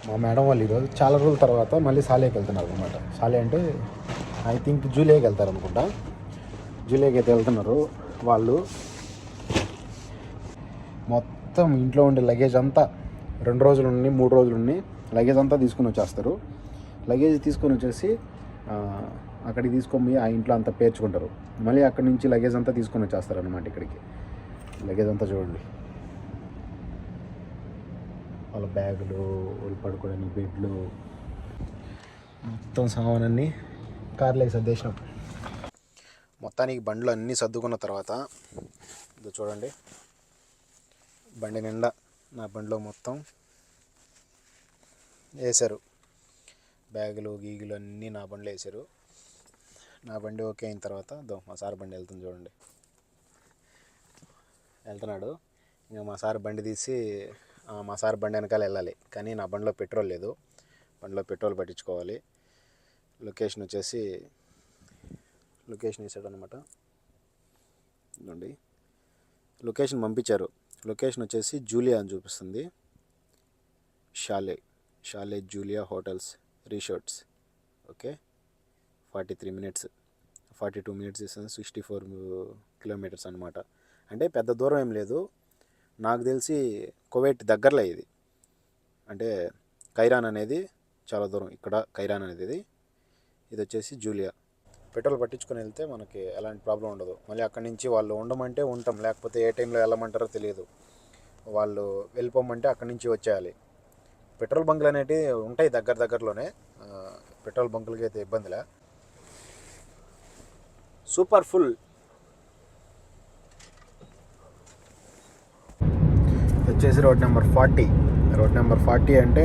మా మేడం వాళ్ళు ఈరోజు చాలా రోజుల తర్వాత మళ్ళీ సాలేకి వెళ్తున్నారు అనమాట. సాలే అంటే ఐ థింక్ జూలియాకి వెళ్తారు అనుకుంటా. జూలియాకి అయితే వెళ్తున్నారు వాళ్ళు. మొత్తం ఇంట్లో ఉండే లగేజ్ అంతా 2 రోజులు ఉండి 3 రోజులు ఉండి లగేజ్ అంతా తీసుకుని వచ్చేస్తారు. లగేజ్ తీసుకొని వచ్చేసి అక్కడికి తీసుకొని ఆ ఇంట్లో అంతా పేర్చుకుంటారు. మళ్ళీ అక్కడి నుంచి లగేజ్ అంతా తీసుకొని వచ్చేస్తారు అనమాట ఇక్కడికి. లగేజ్ అంతా చూడండి, వాళ్ళ బ్యాగులు, వాళ్ళు పడుకోవడానికి బెడ్లు, మొత్తం సామానన్నీ కార్లో సర్దేసినాం. మొత్తానికి బండ్లు అన్నీ సర్దుకున్న తర్వాత ఇది చూడండి, బండి నిండా నా బండిలో మొత్తం వేశారు. బ్యాగులు గీగులు అన్నీ నా బండిలో వేశారు. నా బండి ఓకే అయిన తర్వాత మా సార్ బండి వెళ్తుంది చూడండి, వెళ్తున్నాడు. ఇంకా మా సార్ బండి తీసి మా సార్ బండి వెనకాల వెళ్ళాలి. కానీ నా బండిలో పెట్రోల్ లేదు, బండిలో పెట్రోల్ పట్టించుకోవాలి. లొకేషన్ వచ్చేసి లొకేషన్ వేసాడు అనమాట. చూడండి లొకేషన్ పంపించారు. లొకేషన్ వచ్చేసి జూలియా అని చూపిస్తుంది. Chalet Julia hotels resorts. Okay, 43 minutes 42 minutes ఇస్తుంది. 64 kilometers అనమాట. అంటే పెద్ద దూరం ఏం లేదు. నాకు తెలిసి కువైట్ దగ్గరలో ఇది. అంటే కైరాన్ అనేది చాలా దూరం. ఇక్కడ కైరాన్ అనేది ఇది వచ్చేసి జూలియా. పెట్రోల్ పట్టించుకొని వెళ్తే మనకి ఎలాంటి ప్రాబ్లం ఉండదు. మళ్ళీ అక్కడి నుంచి వాళ్ళు ఉండమంటే ఉంటాం, లేకపోతే ఏ టైంలో వెళ్ళమంటారో తెలియదు. వాళ్ళు వెళ్ళిపోమంటే అక్కడి నుంచి వచ్చేయాలి. పెట్రోల్ బంకులు అనేవి ఉంటాయి దగ్గరలోనే. పెట్రోల్ బంకులకి అయితే ఇబ్బందిలే. Super full. వచ్చేసి రోడ్ నెంబర్ 40. రోడ్ నెంబర్ 40 అంటే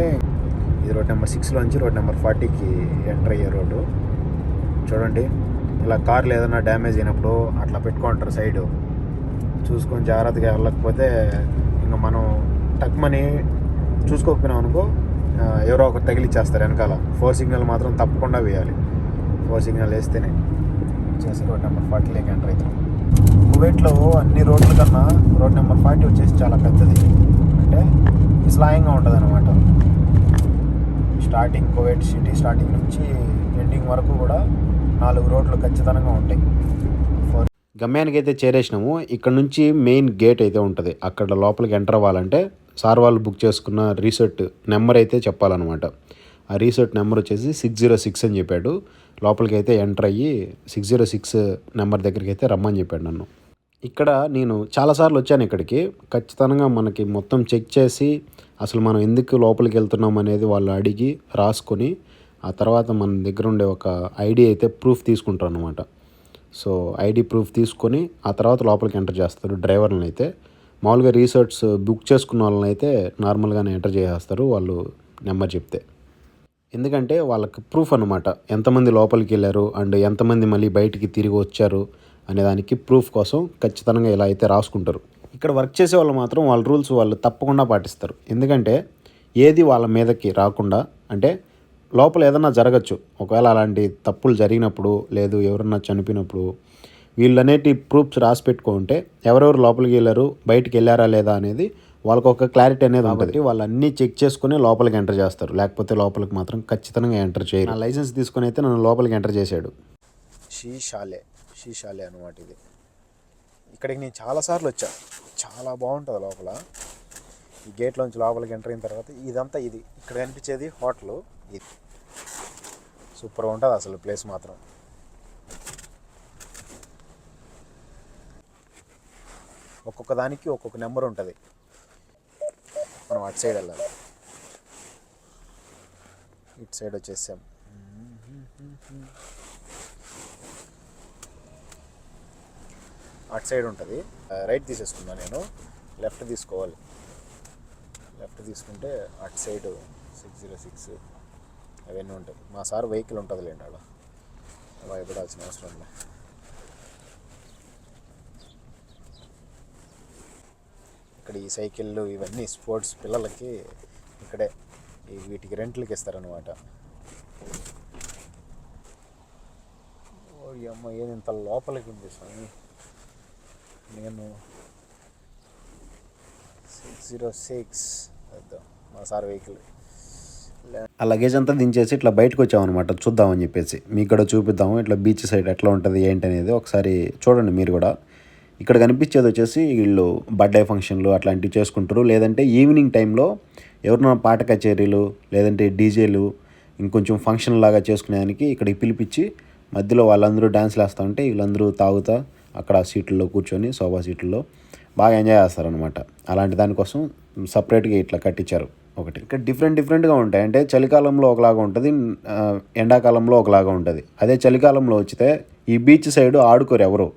ఇది రోడ్ నెంబర్ 6లోంచి రోడ్ నెంబర్ 40కి ఎంటర్ అయ్యే రోడ్డు. చూడండి, ఇలా కార్లు ఏదైనా డ్యామేజ్ అయినప్పుడు అట్లా పెట్టుకుంటారు సైడు. చూసుకొని జాగ్రత్తగా వెళ్ళకపోతే ఇంకా మనం టక్మని చూసుకోకపోయినాం అనుకో, ఎవరో ఒకరు తగిలిచ్చేస్తారు వెనకాల. 4 సిగ్నల్ మాత్రం తప్పకుండా వేయాలి. 4 సిగ్నల్ వేస్తేనే. వచ్చేసి రోడ్ నెంబర్ 40లోకి ఎంటర్ అవుతాం. కువైట్లో అన్ని రోడ్ల కన్నా రోడ్ నెంబర్ 40 వచ్చేసి చాలా పెద్దది. అంటే విశాలంగా ఉంటుంది అనమాట. స్టార్టింగ్ కువైట్ సిటీ స్టార్టింగ్ నుంచి ఎండింగ్ వరకు కూడా 4 రోడ్లు ఖచ్చితంగా ఉంటాయి. గమ్యానికి అయితే చేరేసినాము. ఇక్కడ నుంచి మెయిన్ గేట్ అయితే ఉంటుంది. అక్కడ లోపలికి ఎంటర్ అవ్వాలంటే సార్ వాళ్ళు బుక్ చేసుకున్న రిసార్ట్ నెంబర్ అయితే చెప్పాలన్నమాట. ఆ రిసార్ట్ నెంబర్ వచ్చేసి 606 అని చెప్పాడు. లోపలికి అయితే ఎంటర్ అయ్యి 606 నెంబర్ దగ్గరికి అయితే రమ్మని చెప్పాడు నన్ను. ఇక్కడ నేను చాలాసార్లు వచ్చాను ఇక్కడికి. ఖచ్చితంగా మనకి మొత్తం చెక్ చేసి అసలు మనం ఎందుకు లోపలికి వెళ్తున్నాం అనేది వాళ్ళు అడిగి రాసుకొని ఆ తర్వాత మన దగ్గర ఉండే ఒక ఐడి అయితే ప్రూఫ్ తీసుకుంటారు అనమాట. సో ఐడి ప్రూఫ్ తీసుకొని ఆ తర్వాత లోపలికి ఎంటర్ చేస్తారు డ్రైవర్లను అయితే. మామూలుగా రిసార్ట్స్ బుక్ చేసుకున్న వాళ్ళని అయితే నార్మల్గానే ఎంటర్ చేసేస్తారు వాళ్ళు నెంబర్ చెప్తే. ఎందుకంటే వాళ్ళకి ప్రూఫ్ అనమాట, ఎంతమంది లోపలికి వెళ్ళారు అండ్ ఎంతమంది మళ్ళీ బయటికి తిరిగి వచ్చారు అనే దానికి ప్రూఫ్ కోసం ఖచ్చితంగా ఇలా అయితే రాసుకుంటారు. ఇక్కడ వర్క్ చేసే వాళ్ళు మాత్రం వాళ్ళ రూల్స్ వాళ్ళు తప్పకుండా పాటిస్తారు. ఎందుకంటే ఏది వాళ్ళ మీదకి రాకుండా, అంటే లోపల ఏదన్నా జరగచ్చు, ఒకవేళ అలాంటి తప్పులు జరిగినప్పుడు లేదు ఎవరన్నా చనిపోయినప్పుడు వీళ్ళు అనేటి ప్రూఫ్స్ రాసి పెట్టుకుంటే ఎవరెవరు లోపలికి వెళ్ళారు బయటికి వెళ్ళారా లేదా అనేది వాళ్ళకు ఒక క్లారిటీ అనేది ఉంటుంది. వాళ్ళు అన్నీ చెక్ చేసుకుని లోపలికి ఎంటర్ చేస్తారు. లేకపోతే లోపలికి మాత్రం ఖచ్చితంగా ఎంటర్ చేయరు. నా లైసెన్స్ తీసుకుని అయితే నన్ను లోపలికి ఎంటర్ చేశాడు. షీషాలే అనమాట ఇది. ఇక్కడికి నేను చాలాసార్లు వచ్చా. చాలా బాగుంటుంది లోపల. ఈ గేట్లోంచి లోపలికి ఎంటర్ అయిన తర్వాత ఇదంతా ఇది ఇక్కడ కనిపించేది హోటల్. ఇది సూపర్గా ఉంటుంది అసలు ప్లేస్ మాత్రం. ఒక్కొక్క దానికి ఒక్కొక్క నెంబర్ ఉంటుంది. మనం అటు సైడ్ వెళ్ళాలి. ఇటు సైడ్ వచ్చేసాం. అటు సైడ్ ఉంటుంది. రైట్ తీసేసుకున్నా నేను. లెఫ్ట్ తీసుకోవాలి. లెఫ్ట్ తీసుకుంటే అటు సైడ్ 606 అవన్నీ ఉంటాయి. మా సార్ వెహికల్ ఉంటుంది లేండి, అలా భయపడాల్సిన అవసరం లేదు. ఇక్కడ ఈ సైకిళ్ళు ఇవన్నీ స్పోర్ట్స్ పిల్లలకి ఇక్కడే వీటికి రెంట్లకి ఇస్తారనమాట. ఓ అమ్మ ఏది ఇంత లోపలికి ఉంది స్వామి. నేను 606 మా సార్ వెహికల్ ఆ లగేజ్ అంతా దించేసి ఇట్లా బయటకు వచ్చామన్నమాట చూద్దామని చెప్పేసి. మీకు కూడా చూపిద్దాము ఇట్లా బీచ్ సైడ్ ఎట్లా ఉంటుంది ఏంటి అనేది ఒకసారి చూడండి మీరు కూడా. ఇక్కడ కనిపించేది వచ్చేసి వీళ్ళు బర్త్డే ఫంక్షన్లు అట్లాంటివి చేసుకుంటారు. లేదంటే ఈవినింగ్ టైంలో ఎవరైనా పాట కచేరీలు లేదంటే డీజేలు ఇంకొంచెం ఫంక్షన్ లాగా చేసుకునేదానికి ఇక్కడికి పిలిపించి మధ్యలో వాళ్ళందరూ డ్యాన్స్లు వేస్తూ ఉంటే వీళ్ళందరూ తాగుతా అక్కడ సీట్లలో కూర్చొని సోఫా సీట్లలో బాగా ఎంజాయ్ చేస్తారనమాట. అలాంటి దానికోసం సపరేట్గా ఇట్లా కట్టించారు ఒకటి. ఇక్కడ డిఫరెంట్గా ఉంటాయి. అంటే చలికాలంలో ఒకలాగా ఉంటుంది, ఎండాకాలంలో ఒకలాగా ఉంటుంది. అదే చలికాలంలో వచ్చితే ఈ బీచ్ సైడ్ ఆడుకోరు ఎవరు.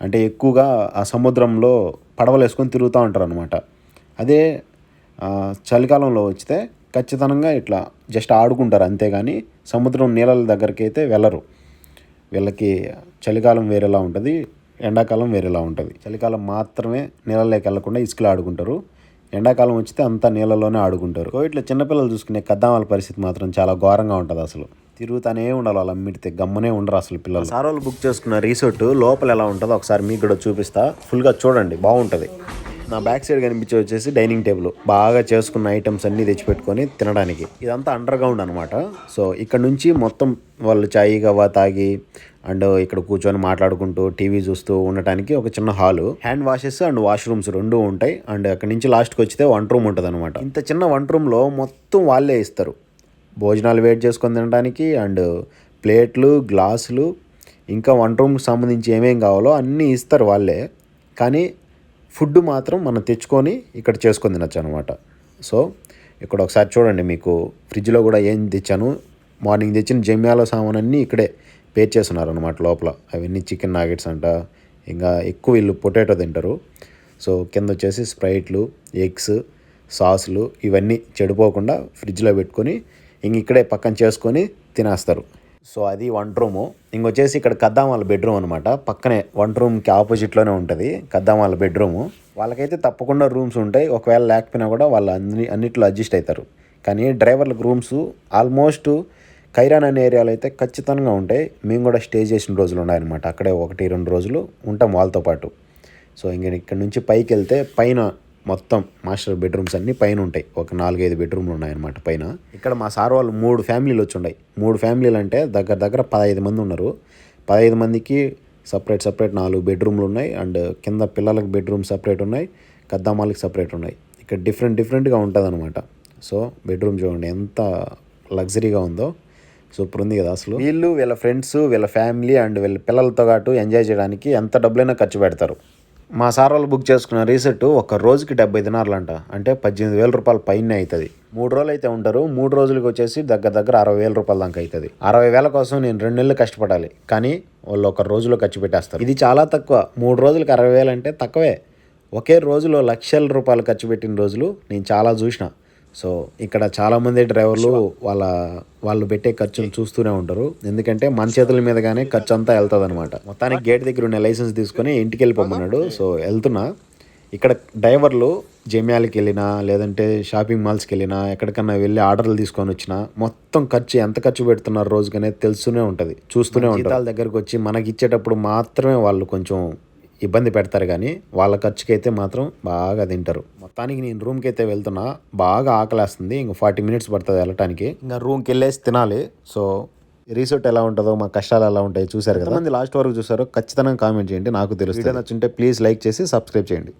అంటే ఎక్కువగా ఆ సముద్రంలో పడవలు వేసుకొని తిరుగుతూ ఉంటారు అనమాట. అదే చలికాలంలో వచ్చితే ఖచ్చితంగా ఇట్లా జస్ట్ ఆడుకుంటారు అంతేగాని సముద్రం నీళ్ళ దగ్గరికి అయితే వెళ్ళరు. వీళ్ళకి చలికాలం వేరేలా ఉంటుంది, ఎండాకాలం వేరేలా ఉంటుంది. చలికాలం మాత్రమే నీళ్ళలోకి వెళ్ళకుండా ఇసుకలో ఆడుకుంటారు, ఎండాకాలం వచ్చితే అంతా నీళ్ళలోనే ఆడుకుంటారు. ఇట్లా చిన్నపిల్లలు చూసుకునే కద్దామాల పరిస్థితి మాత్రం చాలా ఘోరంగా ఉంటుంది. అసలు తిరుగుతానే ఉండాలి, వాళ్ళు అమ్మిడితే గమ్మనే ఉండరు అసలు పిల్లలు. సార్ వాళ్ళు బుక్ చేసుకున్న రిసార్ట్ లోపల ఎలా ఉంటుందో ఒకసారి మీకు కూడా చూపిస్తా, ఫుల్గా చూడండి, బాగుంటుంది. నా బ్యాక్ సైడ్ కనిపించే వచ్చేసి డైనింగ్ టేబుల్, బాగా చేసుకున్న ఐటమ్స్ అన్నీ తెచ్చిపెట్టుకొని తినడానికి. ఇదంతా అండర్ గ్రౌండ్ అనమాట. సో ఇక్కడ నుంచి మొత్తం వాళ్ళు చాయ్ గవ్వ తాగి అండ్ ఇక్కడ కూర్చొని మాట్లాడుకుంటూ టీవీ చూస్తూ ఉండటానికి ఒక చిన్న hall, hand washes and washrooms రెండూ ఉంటాయి. అండ్ అక్కడ నుంచి లాస్ట్కి వచ్చితే వంట రూమ్ ఉంటుంది అనమాట. ఇంత చిన్న వంట రూమ్లో మొత్తం వాళ్ళే ఇస్తారు భోజనాలు వెయిట్ చేసుకొని తినడానికి. అండ్ ప్లేట్లు, గ్లాసులు, ఇంకా వంట రూమ్కి సంబంధించి ఏమేం కావాలో అన్నీ ఇస్తారు వాళ్ళే. కానీ ఫుడ్ మాత్రం మనం తెచ్చుకొని ఇక్కడ చేసుకొని తినచ్చు అనమాట. సో ఇక్కడ ఒకసారి చూడండి, మీకు ఫ్రిడ్జ్లో కూడా ఏం తెచ్చాను, మార్నింగ్ తెచ్చిన జమ్యాల సామాన్ అన్నీ ఇక్కడే పేర్ చేస్తున్నారు అనమాట లోపల. అవన్నీ చికెన్ నాగెట్స్ అంట, ఇంకా ఎక్కువ వీళ్ళు పొటాటో తింటారు. సో కింద వచ్చేసి స్ప్రైట్లు, ఎగ్స్, సాసులు ఇవన్నీ చెడిపోకుండా ఫ్రిడ్జ్లో పెట్టుకొని ఇంక ఇక్కడే పక్కన చేసుకొని తినేస్తారు. సో అది వంట రూము. ఇంకొచ్చేసి ఇక్కడ కద్దామాల బెడ్రూమ్ అనమాట. పక్కనే వంట రూమ్కి ఆపోజిట్లోనే ఉంటుంది కద్దామాల బెడ్రూము. వాళ్ళకైతే తప్పకుండా రూమ్స్ ఉంటాయి, ఒకవేళ లేకపోయినా కూడా వాళ్ళు అన్నిట్లో అడ్జస్ట్ అవుతారు. కానీ డ్రైవర్లకు రూమ్స్ ఆల్మోస్ట్ ఖైరాన్ అనే ఏరియాలో అయితే ఖచ్చితంగా ఉంటాయి. మేము కూడా స్టే చేసిన రోజులు ఉన్నాయన్నమాట. అక్కడే 1-2 రోజులు ఉంటాం వాళ్ళతో పాటు. సో ఇంక ఇక్కడ నుంచి పైకి వెళ్తే పైన మొత్తం మాస్టర్ బెడ్రూమ్స్ అన్నీ పైన ఉంటాయి. ఒక 4-5 బెడ్రూమ్లు ఉన్నాయన్నమాట పైన. ఇక్కడ మా సార్ వాళ్ళు 3 ఫ్యామిలీలు వచ్చి ఉన్నాయి. 3 ఫ్యామిలీలు అంటే దగ్గర 15 మంది ఉన్నారు. 15 మందికి సపరేట్ 4 బెడ్రూమ్లు ఉన్నాయి. అండ్ కింద పిల్లలకి బెడ్రూమ్ సపరేట్ ఉన్నాయి, కద్దామాలకి సపరేట్ ఉన్నాయి. ఇక్కడ డిఫరెంట్గా ఉంటుంది అనమాట. సో బెడ్రూమ్ చూడండి ఎంత లగ్జరీగా ఉందో, సూపర్ ఉంది కదా అసలు. వీళ్ళు వీళ్ళ ఫ్రెండ్స్, వీళ్ళ ఫ్యామిలీ అండ్ వీళ్ళ పిల్లలతో పాటు ఎంజాయ్ చేయడానికి ఎంత డబ్బులైనా ఖర్చు పెడతారు. మా సార్ వాళ్ళు బుక్ చేసుకున్న రిసార్ట్ ఒక రోజుకి 70 దినార్లు అంట, అంటే 18,000 రూపాయల పైన అవుతుంది. 3 రోజులు అయితే ఉంటారు. 3 రోజులకి వచ్చేసి దగ్గర 60,000 రూపాయల దాకా అవుతుంది. 60,000 కోసం నేను 2 నెలలు కష్టపడాలి, కానీ వాళ్ళు ఒక రోజులో ఖర్చు పెట్టేస్తారు. ఇది చాలా తక్కువ. 3 రోజులకి 60,000 అంటే తక్కువే. ఒకే రోజులో లక్షల రూపాయలు ఖర్చు పెట్టిన రోజులు నేను చాలా చూసిన. సో ఇక్కడ చాలామంది డ్రైవర్లు వాళ్ళు పెట్టే ఖర్చును చూస్తూనే ఉంటారు. ఎందుకంటే మన చేతుల మీదగానే ఖర్చు అంతా వెళ్తుంది అనమాట. మొత్తానికి గేట్ దగ్గర ఉన్న లైసెన్స్ తీసుకొని ఇంటికి వెళ్ళిపోమన్నాడు. సో వెళ్తున్నా. ఇక్కడ డ్రైవర్లు జమ్యాలకి వెళ్ళినా లేదంటే షాపింగ్ మాల్స్కి వెళ్ళినా ఎక్కడికన్నా వెళ్ళి ఆర్డర్లు తీసుకొని వచ్చినా మొత్తం ఖర్చు ఎంత ఖర్చు పెడుతున్నారు రోజుకనేది తెలుస్తూనే ఉంటుంది, చూస్తూనే ఉంటారు. జీతాల దగ్గరకు వచ్చి మనకి ఇచ్చేటప్పుడు మాత్రమే వాళ్ళు కొంచెం ఇబ్బంది పెడతారు, కానీ వాళ్ళ ఖర్చుకైతే మాత్రం బాగా తింటారు. మొత్తానికి నేను రూమ్కి అయితే వెళ్తున్నా. బాగా ఆకలేస్తుంది, ఇంక 40 మినిట్స్ పడుతుంది వెళ్ళటానికి. ఇంకా రూమ్కి వెళ్ళేసి తినాలి. సో రిసార్ట్ ఎలా ఉంటుందో, మా కష్టాలు ఎలా ఉంటాయి చూసారు కదా. మంది లాస్ట్ వరకు చూసారో ఖచ్చితంగా కామెంట్ చేయండి, నాకు తెలుసు. వీడియో నచ్చుంటే ప్లీజ్ లైక్ చేసి సబ్స్క్రైబ్ చేయండి.